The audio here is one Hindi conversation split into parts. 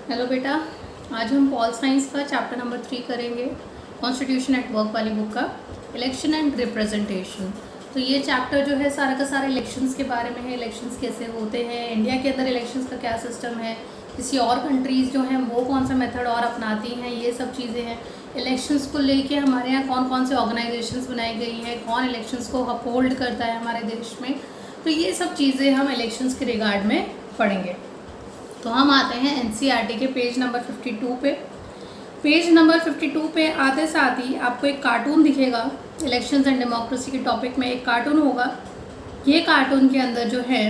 हेलो बेटा, आज हम पॉल साइंस का चैप्टर नंबर 3 करेंगे। कॉन्स्टिट्यूशन एट वर्क वाली बुक का इलेक्शन एंड रिप्रेजेंटेशन। तो ये चैप्टर जो है सारा का सारा इलेक्शंस के बारे में है। इलेक्शंस कैसे होते हैं, इंडिया के अंदर इलेक्शंस का क्या सिस्टम है, किसी और कंट्रीज़ जो हैं वो कौन सा मेथड और अपनाती हैं, ये सब चीज़ें हैं। इलेक्शंस को लेके हमारे यहाँ कौन कौन से ऑर्गेनाइजेशंस बनाई गई हैं, कौन इलेक्शंस को अपहोल्ड करता है हमारे देश में, तो ये सब चीज़ें हम इलेक्शंस के रिगार्ड में पढ़ेंगे। तो हम आते हैं एनसीईआरटी के पेज नंबर 52 पे। पेज नंबर 52 पे आते साथ ही आपको एक कार्टून दिखेगा। इलेक्शंस एंड डेमोक्रेसी के टॉपिक में एक कार्टून होगा। ये कार्टून के अंदर जो है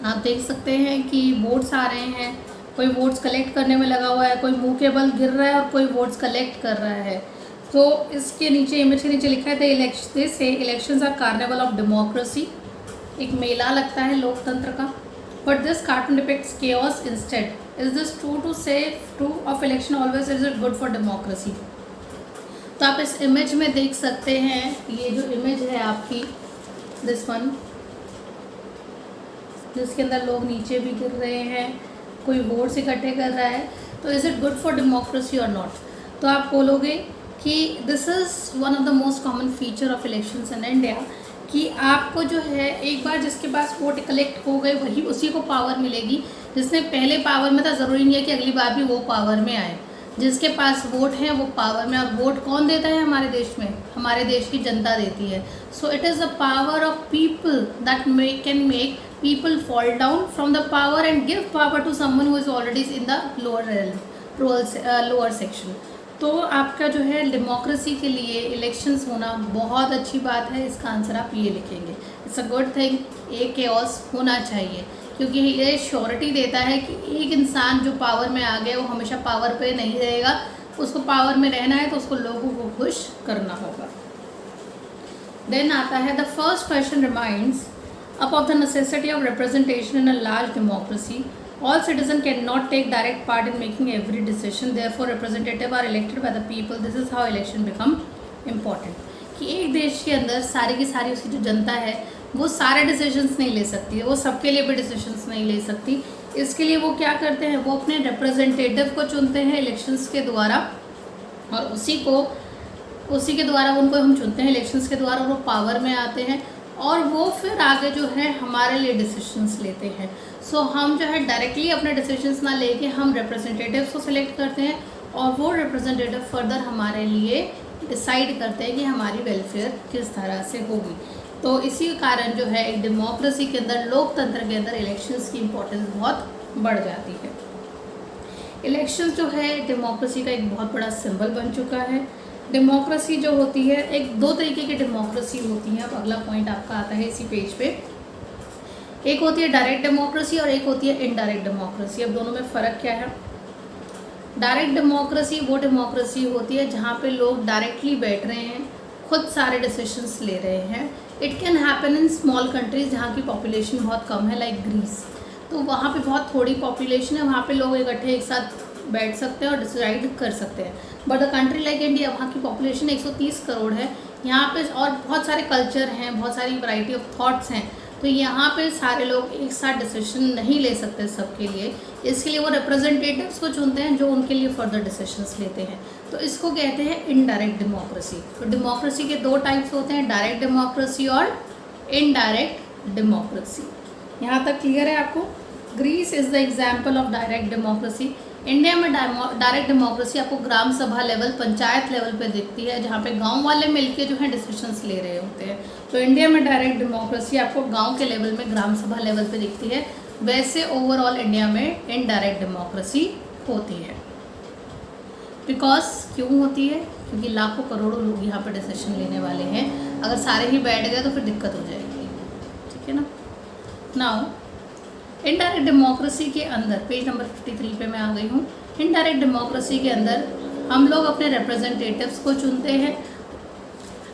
आप देख सकते हैं कि वोट्स आ रहे हैं, कोई वोट्स कलेक्ट करने में लगा हुआ है, कोई मुंह के बल गिर रहा है और कोई वोट्स कलेक्ट कर रहा है। तो इसके नीचे, इमेज के नीचे लिखा है elections are carnival of democracy. एक मेला लगता है लोकतंत्र का। But this cartoon depicts chaos instead. Is this true to say true of election always? Is it good for democracy? तो आप इस इमेज में देख सकते हैं, ये जो इमेज है आपकी दिस वन, जिसके अंदर लोग नीचे भी गिर रहे हैं, कोई वोट्स इकट्ठे कर रहा है। तो is it good for democracy और नॉट? तो आप बोलोगे कि this is one of the most common feature of elections in India, कि आपको जो है एक बार जिसके पास वोट कलेक्ट हो गए वही उसी को पावर मिलेगी। जिसने पहले पावर में था, ज़रूरी नहीं है कि अगली बार भी वो पावर में आए। जिसके पास वोट है वो पावर में। और वोट कौन देता है हमारे देश में? हमारे देश की जनता देती है। So it is the power of people that can make people fall down from the power and give power to someone who is already in the lower section. तो आपका जो है डेमोक्रेसी के लिए इलेक्शंस होना बहुत अच्छी बात है। इसका आंसर आप ये लिखेंगे, इट्स अ गुड थिंग। ये केओस होना चाहिए क्योंकि ये श्योरिटी देता है कि एक इंसान जो पावर में आ गया वो हमेशा पावर पे नहीं रहेगा। उसको पावर में रहना है तो उसको लोगों को खुश करना होगा। देन आता है the first question reminds up of the necessity of representation in a large democracy. All citizens cannot take direct part in making every decision. Therefore, representatives are elected by the people. This is how election become important. कि एक देश के अंदर सारी की सारी उसकी जो जनता है वो सारे डिसीजंस नहीं ले सकती है, वो सबके लिए भी डिसीजंस नहीं ले सकती। इसके लिए वो क्या करते हैं, वो अपने रिप्रेजेंटेटिव को चुनते हैं इलेक्शंस के द्वारा, और उसी के द्वारा उनको हम चुनते हैं इलेक्शंस के द्वारा। वो पावर में आते हैं और वो फिर आगे जो है हमारे लिए डिसीजंस लेते हैं। सो हम जो है डायरेक्टली अपने डिसीजंस ना लेके हम रिप्रेजेंटेटिव्स को सिलेक्ट करते हैं और वो रिप्रेजेंटेटिव फर्दर हमारे लिए डिसाइड करते हैं कि हमारी वेलफेयर किस तरह से होगी। तो इसी कारण जो है एक डेमोक्रेसी के अंदर, लोकतंत्र के अंदर इलेक्शंस की इम्पोर्टेंस बहुत बढ़ जाती है। इलेक्शंस जो है डेमोक्रेसी का एक बहुत बड़ा सिंबल बन चुका है। डेमोक्रेसी जो होती है, एक दो तरीके की डेमोक्रेसी होती है। अब अगला पॉइंट आपका आता है इसी पेज पे। एक होती है डायरेक्ट डेमोक्रेसी और एक होती है इनडायरेक्ट डेमोक्रेसी। अब दोनों में फ़र्क क्या है? डायरेक्ट डेमोक्रेसी वो डेमोक्रेसी होती है जहाँ पे लोग डायरेक्टली बैठ रहे हैं, खुद सारे डिसीजंस ले रहे हैं। It can happen in small countries जहाँ की पॉपुलेशन बहुत कम है, लाइक ग्रीस। तो वहाँ पे बहुत थोड़ी पॉपुलेशन है, वहाँ पे लोग इकट्ठे एक साथ बैठ सकते हैं और डिसाइड कर सकते हैं। But the country like India, वहाँ की पॉपुलेशन 130 करोड़ है। यहाँ पे और बहुत सारे कल्चर हैं, बहुत सारी वैरायटी ऑफ थॉट्स हैं। तो यहाँ पे सारे लोग एक साथ डिसीजन नहीं ले सकते सबके लिए। इसके लिए वो रिप्रेजेंटेटिव्स को चुनते हैं जो उनके लिए फर्दर डिसीजंस लेते हैं। तो इसको कहते हैं इनडायरेक्ट डेमोक्रेसी। तो डेमोक्रेसी के दो टाइप्स होते हैं, डायरेक्ट डेमोक्रेसी और इनडायरेक्ट डेमोक्रेसी। यहाँ तक क्लियर है आपको? Greece is the example of direct democracy. India में डायरेक्ट डेमोक्रेसी आपको ग्राम सभा लेवल, पंचायत लेवल पे दिखती है, जहाँ पे गांव वाले मिलके जो है डिसीजंस ले रहे होते हैं। तो इंडिया में डायरेक्ट डेमोक्रेसी आपको गांव के लेवल में, ग्राम सभा लेवल पे दिखती है। वैसे ओवरऑल इंडिया में इनडायरेक्ट डेमोक्रेसी होती है। बिकॉज क्यों होती है? क्योंकि लाखों करोड़ों लोग यहाँ पर डिसीजन लेने वाले हैं। अगर सारे ही बैठ गए तो फिर दिक्कत हो जाएगी, ठीक है ना। नाउ इनडायरेक्ट डेमोक्रेसी के अंदर पेज नंबर 53 पे मैं आ गई हूँ। इनडायरेक्ट डेमोक्रेसी के अंदर हम लोग अपने रिप्रेजेंटेटिव्स को चुनते हैं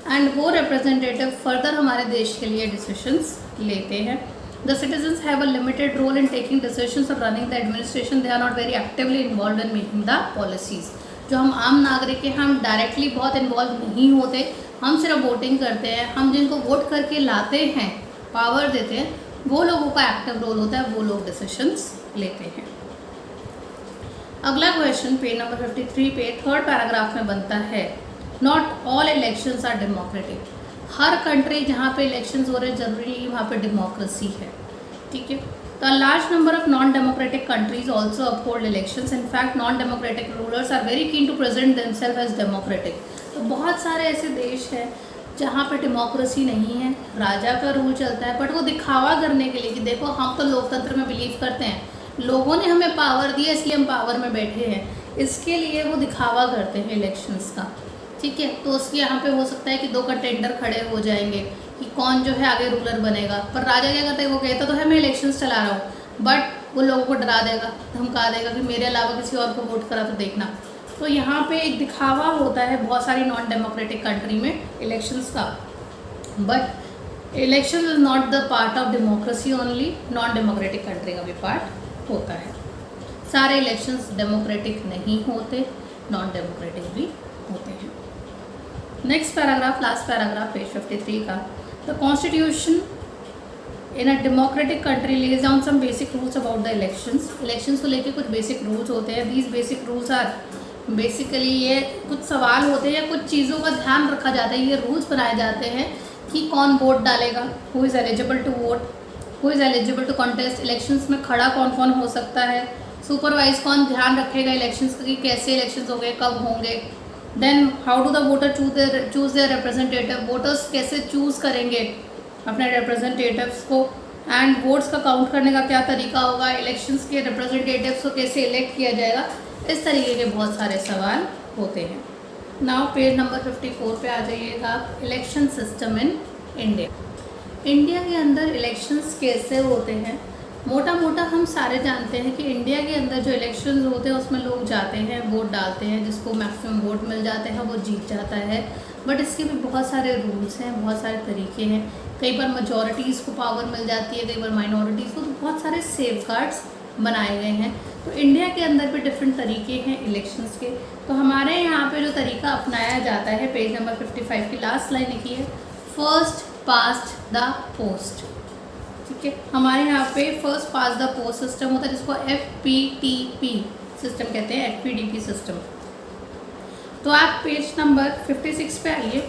एंड वो रिप्रेजेंटेटिव फर्दर हमारे देश के लिए डिसीजंस लेते हैं। The citizens have a limited role in taking decisions और running the administration. They are not very actively involve in making the policies. जो हम आम नागरिक हैं, हम डायरेक्टली बहुत इन्वॉल्व नहीं होते, हम सिर्फ वोटिंग करते हैं। हम जिनको वोट करके लाते हैं, पावर देते हैं, वो लोगों का एक्टिव रोल होता है, वो लोग डिसीजंस लेते हैं। अगला क्वेश्चन पेज नंबर 53 पे थर्ड पैराग्राफ में बनता है, not all elections are democratic. हर कंट्री जहाँ पे इलेक्शंस हो रहे जरूरी नहीं वहाँ पे डेमोक्रेसी है, ठीक है। तो large number of non democratic countries also uphold elections. In fact non democratic rulers are very keen to present themselves as democratic. तो बहुत सारे ऐसे देश हैं जहाँ पे डेमोक्रेसी नहीं है, राजा का रूल चलता है, बट वो दिखावा करने के लिए कि देखो हम तो लोकतंत्र में बिलीव करते हैं, लोगों ने हमें पावर दिया इसलिए हम पावर में बैठे हैं, इसके लिए वो दिखावा करते हैं इलेक्शंस का, ठीक है। तो उसके यहाँ पे हो सकता है कि दो कंटेंडर खड़े हो जाएंगे कि कौन जो है आगे रूलर बनेगा, पर राजा क्या करता है, वो कहता तो है मैं इलेक्शंस चला रहा हूँ, बट वो लोगों को डरा देगा, धमका देगा कि मेरे अलावा किसी और को वोट करा तो देखना। तो यहाँ पे एक दिखावा होता है बहुत सारी नॉन डेमोक्रेटिक कंट्री में इलेक्शंस का, but election is not the part of democracy only, non democratic country का भी पार्ट होता है। सारे इलेक्शंस डेमोक्रेटिक नहीं होते, नॉन डेमोक्रेटिक भी होते हैं। Next paragraph, last paragraph page 53 का, the constitution in a democratic country lays down some basic rules about the elections. Elections को लेके कुछ बेसिक रूल्स होते हैं। These basic rules are basically, ये कुछ सवाल होते हैं या कुछ चीज़ों का ध्यान रखा जाता है, ये रूल्स बनाए जाते हैं कि कौन वोट डालेगा, who is eligible to vote, who is eligible to contest, elections में खड़ा कौन कौन हो सकता है, सुपरवाइज कौन ध्यान रखेगा इलेक्शंस की कैसे इलेक्शंस होंगे, कब होंगे, then how do the voter choose their representative, voters कैसे चूज़ करेंगे अपने रिप्रेजेंटेटिव्स को, एंड वोट्स का काउंट करने का क्या तरीका होगा, इलेक्शंस के रिप्रेजेंटेटिव्स को कैसे इलेक्ट किया जाएगा, इस तरीके के बहुत सारे सवाल होते हैं। नाउ पेज नंबर 54 पे आ जाइएगा, election system in India. India के अंदर इलेक्शंस कैसे होते हैं, मोटा मोटा हम सारे जानते हैं कि इंडिया के अंदर जो इलेक्शंस होते हैं उसमें लोग जाते हैं, वोट डालते हैं, जिसको मैक्सिमम वोट मिल जाते हैं वो जीत जाता है। बट इसके भी बहुत सारे रूल्स हैं, बहुत सारे तरीके हैं, कई बार मेजॉरिटीज़ को पावर मिल जाती है, कई बार माइनॉरिटीज़ को, तो बहुत सारे सेफगार्ड्स बनाए गए हैं। तो इंडिया के अंदर भी डिफरेंट तरीके हैं इलेक्शंस के। तो हमारे यहाँ पे जो तरीका अपनाया जाता है, पेज नंबर 55 की लास्ट लाइन लिखी है, फर्स्ट पास्ट द पोस्ट, ठीक है। हमारे यहाँ पे first pass the post system होता है, जिसको FPTP सिस्टम कहते हैं, FPDP सिस्टम। तो आप पेज नंबर 56 पे आइए,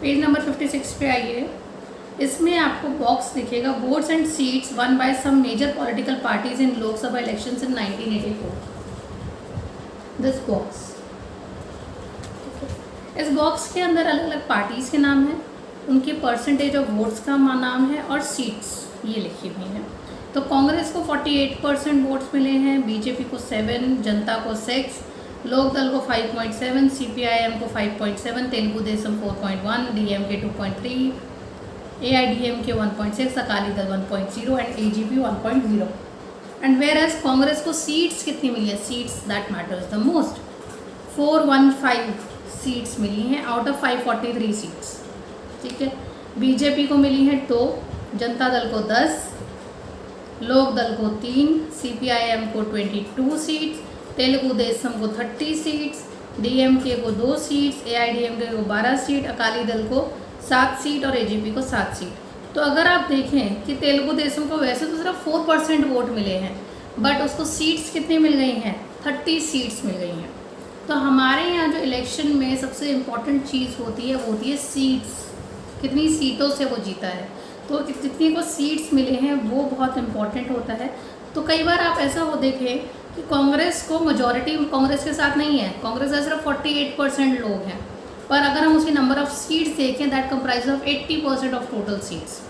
पेज नंबर 56 पे आइए, इसमें आपको बॉक्स दिखेगा, votes and seats won by some major political parties in Lok Sabha elections in 1984। This box, इस बॉक्स के अंदर अलग अलग पार्टीज़ के नाम हैं, उनके परसेंटेज ऑफ वोट्स का नाम है और सीट्स ये लिखी हुई हैं। तो कांग्रेस को 48% वोट्स मिले हैं, बीजेपी को 7, जनता को 6, लोकदल को 5.7, CPIM को 5.7, Telugu Desam 4.1, DMK 2.3, AIDMK 1.6, Akali Dal 1.0 and AGP 1.0। And whereas Congress को सीट्स कितनी मिली है, seats that matters the most, 415 seats मिली हैं आउट ऑफ 543 सीट्स, ठीक है। बीजेपी को मिली हैं 2, जनता दल को 10, लोक दल को 3, CPIM को 22 सीट्स, तेलुगु देशम को 30 सीट्स, DMK को 2 सीट्स, AIDMK को 12 सीट, अकाली दल को 7 सीट और AGP को 7 सीट। तो अगर आप देखें कि तेलुगु देशम को वैसे तो सिर्फ 4% वोट मिले हैं, बट उसको सीट्स कितनी मिल गई हैं, 30 सीट्स मिल गई हैं। तो हमारे यहाँ जो इलेक्शन में सबसे इम्पॉर्टेंट चीज़ होती है वो होती है सीट्स, कितनी सीटों से वो जीता है। तो जितनी को सीट्स मिले हैं वो बहुत इम्पॉर्टेंट होता है। तो कई बार आप ऐसा हो देखें कि कांग्रेस को मेजॉरिटी कांग्रेस के साथ नहीं है, कांग्रेस का सिर्फ 48% लोग हैं, पर अगर हम उसकी नंबर ऑफ सीट्स देखें that comprise of 80% of total seats.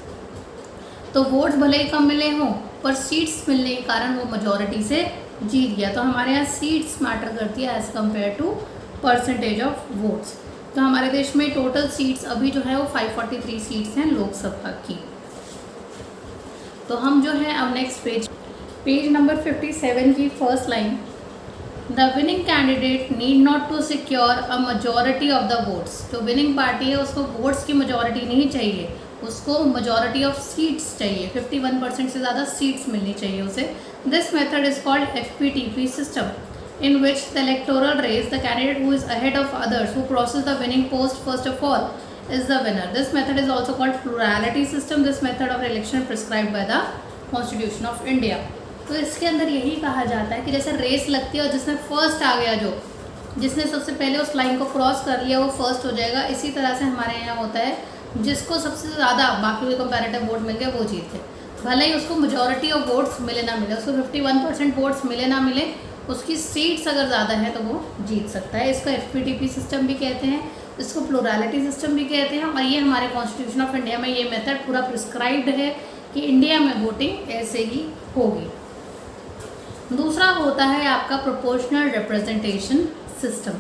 तो वोट्स भले ही कम मिले हों पर सीट्स मिलने के कारण वो मेजॉरिटी से जीत गया। तो हमारे यहाँ सीट्स मैटर करती है as compare to percentage of votes. तो हमारे देश में टोटल सीट्स अभी जो है वो 543 सीट्स हैं लोकसभा की। तो हम जो है अब नेक्स्ट पेज नंबर 57 की first line, the winning candidate need not to secure a majority of the votes. जो विनिंग पार्टी है उसको वोट्स की मेजॉरिटी नहीं चाहिए, उसको मेजॉरिटी ऑफ सीट्स चाहिए, 51% से ज़्यादा सीट्स मिलनी चाहिए उसे। This method is called FPTP system, in which the electoral race, the candidate who is ahead of others, who crosses the winning post first of all, is the winner. This method is also called plurality system. This method of election prescribed by the Constitution of India. तो इसके अंदर यही कहा जाता है कि जैसे रेस लगती है और जिसमें फर्स्ट आ गया, जो जिसने सबसे पहले उस लाइन को क्रॉस कर लिया वो फर्स्ट हो जाएगा। इसी तरह से हमारे यहाँ होता है, जिसको सबसे ज़्यादा बाकी के कंपैरेटिव वोट मिल गए वो जीत गए, भले ही उसको मेजॉरिटी ऑफ वोट्स मिले ना मिले, उसको 51% वोट्स मिले ना मिले, उसकी सीट्स अगर ज़्यादा है तो वो जीत सकता है। इसको FPTP सिस्टम भी कहते हैं, इसको प्लूरैलिटी सिस्टम भी कहते हैं, और ये हमारे कॉन्स्टिट्यूशन ऑफ इंडिया में ये मेथड पूरा प्रिस्क्राइब्ड है कि इंडिया में वोटिंग ऐसे ही होगी। दूसरा होता है आपका प्रोपोर्शनल रिप्रेजेंटेशन सिस्टम।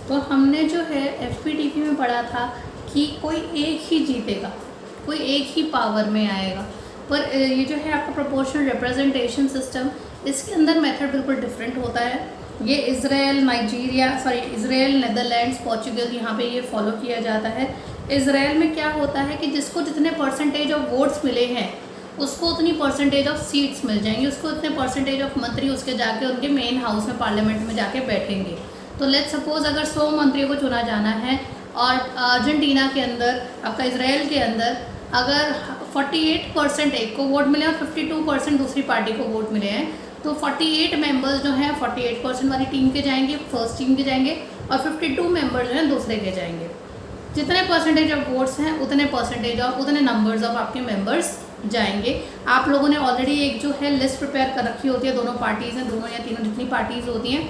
तो हमने जो है FPTP में पढ़ा था कि कोई एक ही जीतेगा, कोई एक ही पावर में आएगा, पर ये जो है आपका प्रोपोर्शनल रिप्रेजेंटेशन सिस्टम, इसके अंदर मेथड बिल्कुल डिफरेंट होता है। ये इज़राइल, नेदरलैंड्स, पोर्चुगल, यहाँ पे ये फॉलो किया जाता है। इज़राइल में क्या होता है कि जिसको जितने परसेंटेज ऑफ वोट्स मिले हैं उसको उतनी परसेंटेज ऑफ सीट्स मिल जाएंगी, उसको उतने परसेंटेज ऑफ मंत्री उसके जाके उनके मेन हाउस में, पार्लियामेंट में जाके बैठेंगे। तो लेट्स सपोज अगर 100 मंत्रियों को चुना जाना है और अर्जेंटीना के अंदर, आपका इज़राइल के अंदर अगर 48% एक को वोट मिले और 52% दूसरी पार्टी को वोट मिले हैं, तो 48 मेंबर्स जो हैं 48% वाली टीम के जाएंगे, फर्स्ट टीम के जाएंगे, और 52 मेंबर्स जो हैं दूसरे के जाएंगे। जितने परसेंटेज ऑफ वोट्स हैं उतने परसेंटेज ऑफ, उतने नंबर्स ऑफ आपके मेंबर्स जाएंगे। आप लोगों ने ऑलरेडी एक जो है लिस्ट प्रिपेयर कर रखी होती है, दोनों पार्टीज़ हैं, दोनों या तीनों जितनी पार्टीज़ होती हैं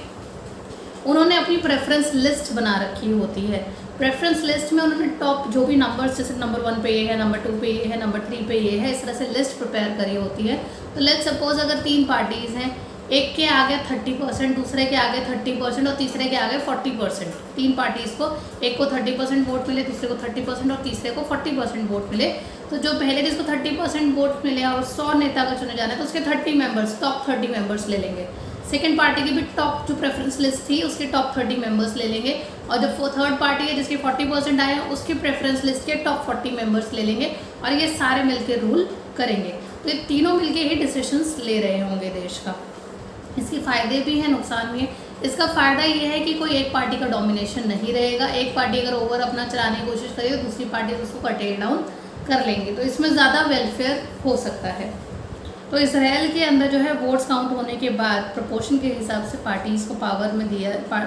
उन्होंने अपनी प्रेफरेंस लिस्ट बना रखी होती है। प्रेफरेंस लिस्ट में उन्होंने टॉप जो भी नंबर्स, जैसे नंबर 1 पे ये है, नंबर 2 पे ये है, नंबर 3 पे ये है, इस तरह से लिस्ट प्रिपेयर करी होती है। तो लेट्स सपोज अगर 3 पार्टीज़ हैं, एक के आगे 30%, दूसरे के आगे 30% और तीसरे के आगे 40%, 3 पार्टीज़ को, एक को 30% वोट मिले, दूसरे को 30% और तीसरे को 40% वोट मिले, तो जो पहले जिसको 30% वोट मिले और 100 नेता का चुने जाना है तो उसके 30 मेंबर्स, टॉप 30 मेंबर्स ले लेंगे। सेकेंड पार्टी की भी टॉप जो प्रेफरेंस लिस्ट थी उसके टॉप 30 मेंबर्स ले लेंगे, और जो थर्ड पार्टी है जिसके 40% आए हैं उसके प्रेफरेंस लिस्ट के टॉप 40 मेंबर्स ले लेंगे, और ये सारे मिलकर रूल करेंगे। तो ये तीनों मिलके ही डिसीजंस ले रहे होंगे देश का। इसके फ़ायदे भी हैं, नुकसान भी है। इसका फ़ायदा ये है कि कोई एक पार्टी का डोमिनेशन नहीं रहेगा, एक पार्टी अगर ओवर अपना चलाने की कोशिश करेगी तो दूसरी पार्टी उसको कटेल डाउन कर लेंगे, तो इसमें ज़्यादा वेलफेयर हो सकता है। तो इसराइल के अंदर जो है वोट्स काउंट होने के बाद प्रोपोर्शन के हिसाब से पार्टीज़ को पावर में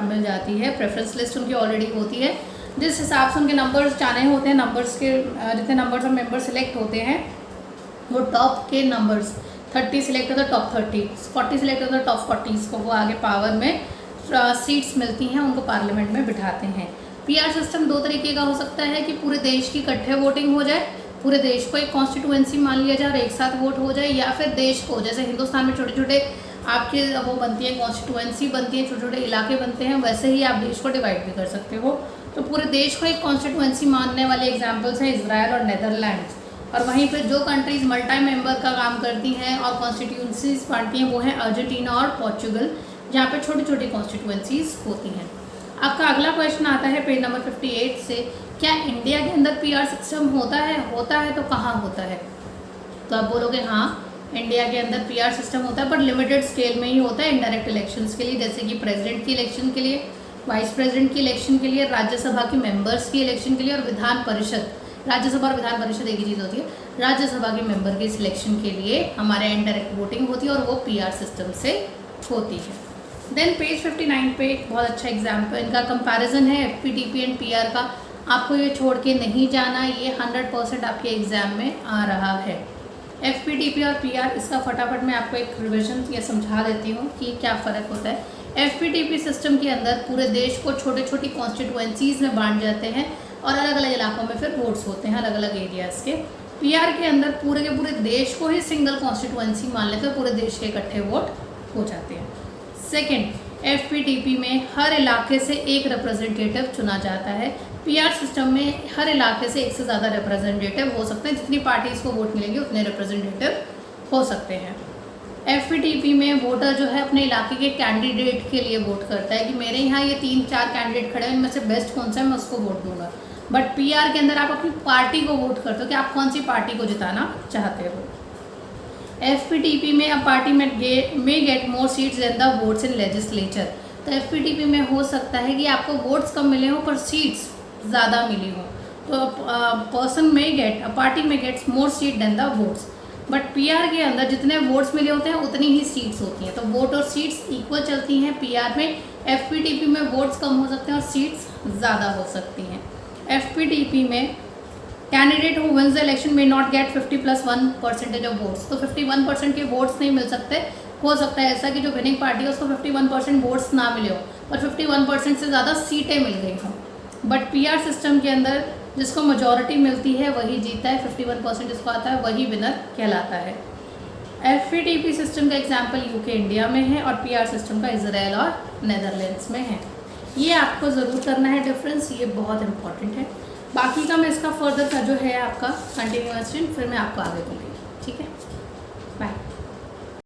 मिल जाती है। प्रेफरेंस लिस्ट उनकी ऑलरेडी होती है, जिस हिसाब से उनके नंबर्स जाने होते हैं, नंबर्स के जितने नंबर्स ऑफ मेंबर सिलेक्ट होते हैं वो टॉप के नंबर्स 30 सिलेक्ट होता है, टॉप 30, 40 सिलेक्ट होता है, टॉप 40 को वो आगे पावर में सीट्स मिलती हैं, उनको पार्लियामेंट में बिठाते हैं। PR सिस्टम 2 तरीके का हो सकता है कि पूरे देश की इकट्ठे वोटिंग हो जाए, पूरे देश को एक कॉन्स्टिट्यूएंसी मान लिया जाए और एक साथ वोट हो जाए, या फिर देश को, जैसे हिंदुस्तान में छोटे छोटे आपके वो बनती है, कॉन्स्टिट्यूएंसी बनती है, छोटे छोटे इलाके बनते हैं, वैसे ही आप देश को डिवाइड भी कर सकते हो। तो पूरे देश को एक कॉन्स्टिट्यूएंसी मानने वाले एग्जाम्पल्स हैं इजराइल और नेदरलैंड्स। और वहीं पर जो कंट्रीज़ मल्टी मेंबर का काम करती हैं और कॉन्स्टिट्यूंसीज बांटती हैं वो हैं अर्जेंटीना और पोर्चुगल, जहाँ पे छोटी छोटी कॉन्स्टिट्यूंसीज होती हैं। आपका अगला क्वेश्चन आता है पेज नंबर 58 से, क्या इंडिया के अंदर PR सिस्टम होता है तो कहाँ होता है? तो आप बोलोगे हाँ, इंडिया के अंदर PR सिस्टम होता है, पर लिमिटेड स्केल में ही होता है, इनडायरेक्ट इलेक्शंस के लिए, जैसे कि प्रेसिडेंट की इलेक्शन के लिए, वाइस प्रेसिडेंट की इलेक्शन के लिए, राज्यसभा की मेंबर्स की इलेक्शन के लिए, और विधान परिषद, राज्यसभा और विधान परिषद एक ही चीज़ होती है, राज्यसभा के मेंबर के सिलेक्शन के लिए हमारे इनडायरेक्ट वोटिंग होती है और वो PR सिस्टम से होती है। देन पेज 59 पे एक बहुत अच्छा एग्जाम्पल, इनका कंपैरिजन है FPTP एंड PR का। आपको ये छोड़ के नहीं जाना, ये 100% आपके एग्ज़ाम में आ रहा है। FPTP और PR, इसका फटाफट मैं आपको एक रिविजन या समझा देती हूँ कि क्या फ़र्क होता है। FPTP सिस्टम के अंदर पूरे देश को छोटे छोटी कॉन्स्टिट्यूएंसीज़ में बांट जाते हैं और अलग अलग इलाकों में फिर वोट्स होते हैं अलग अलग एरियाज़ के। PR के अंदर पूरे के पूरे देश को ही सिंगल कॉन्स्टिट्यूएंसी मान लेते हैं, पूरे देश के इकट्ठे वोट हो जाते हैं। सेकेंड, FPTP में हर इलाके से एक रिप्रेजेंटेटिव चुना जाता है। PR सिस्टम में हर इलाके से एक से ज़्यादा रिप्रेजेंटेटिव हो सकते हैं, जितनी पार्टीज़ को वोट मिलेंगे उतने रिप्रेजेंटेटिव हो सकते हैं। FPTP में वोटर जो है अपने इलाके के कैंडिडेट के लिए वोट करता है कि मेरे यहाँ ये 3-4 कैंडिडेट खड़े हैं, इनमें से बेस्ट कौन सा है मैं उसको वोट दूंगा। बट PR के अंदर आप अपनी पार्टी को वोट करते हो कि आप कौन सी पार्टी को जिताना चाहते हो। FPTP में a party may get more seats than the votes in legislature. तो FPTP में हो सकता है कि आपको वोट्स कम मिले हों पर सीट्स ज़्यादा मिली हों। तो person may get, a party may gets more seat than the votes. But PR के अंदर जितने वोट्स मिले होते हैं उतनी ही सीट्स होती हैं, तो वोट और सीट्स इक्वल चलती हैं पीआर में। एफपीटीपी में वोट्स कम हो सकते हैं और सीट्स ज़्यादा हो सकती हैं। एफपीटीपी में candidate who wins the election may not get 50+1% of votes, तो 51% के वोट्स नहीं मिल सकते। हो सकता है ऐसा कि जो विनिंग पार्टी है उसको 51% वोट्स ना मिले हो और 51% से ज़्यादा सीटें मिल गई हों। बट पीआर सिस्टम के अंदर जिसको मेजॉरिटी मिलती है वही जीता है, 51% जिसको आता है वही विनर कहलाता है। एफपीटीपी सिस्टम का एग्जाम्पल यूके इंडिया में है और पीआर सिस्टम का इजराइल और नेदरलैंड्स में है। ये आपको ज़रूर करना है डिफरेंस, ये बहुत इंपॉर्टेंट है। बाकी का मैं इसका फर्दर का जो है आपका कंटिन्यूएशन फिर मैं आपको आगे दूँगी, ठीक है।